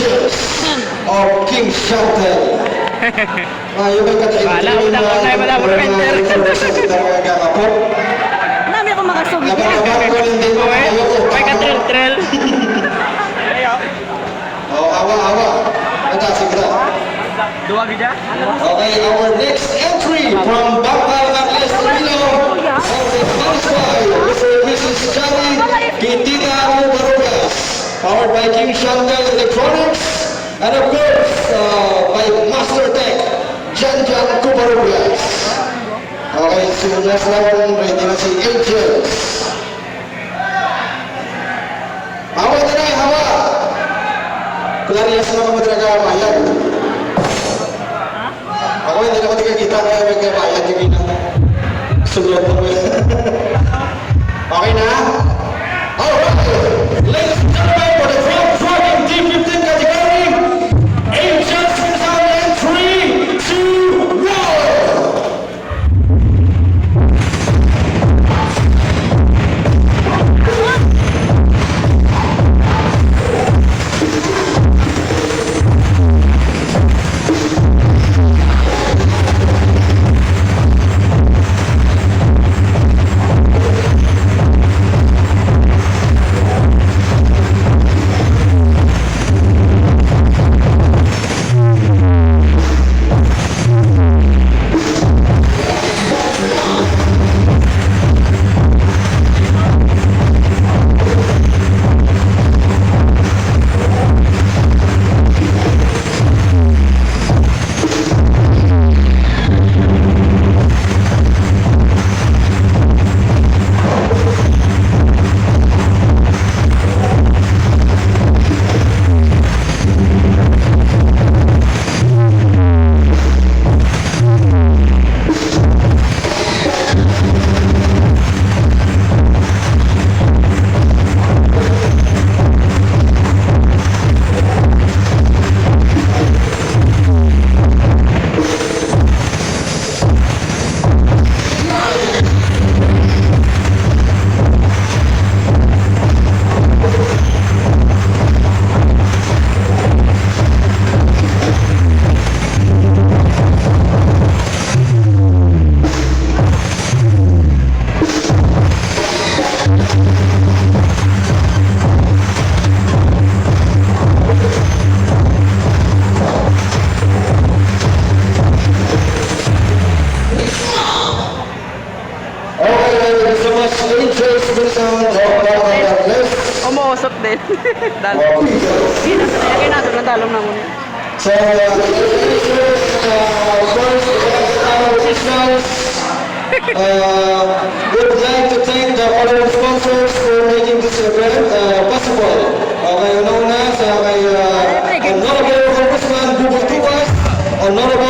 Angels of King Chantel. Yung may Wala, wala ko na, wala ko na enter. Nami ako makasugit. May ka-trail-trail. Awa. Sige na. Dua gida? Okay, our next entry from Bangkal Atlas Rilo of the Mansai, Mr. and Mrs. Chari Kitita Barugas, powered by King Chantel Electronics, and of course, by Master Tech, Janjan Kubarugas. Okay, sumunod naman, ready na si Angels. Hawa na, hawa! Kularias na mga madraga, mayan. Ako hindi naman kita kaya may kabayan yung ginang sulat mo. Okay na? Alright! Ladies and gentlemen, for the Volkswagen D15 category, Angels in sound in 3, 2, 1! Umuusok din. Dalo. Kaya nato ng talong na muna. So, first, our officials, would like to thank the other sponsors for making this event possible. Okay, una sa kay Honorable Congressman Bubong Tuwas, Honorable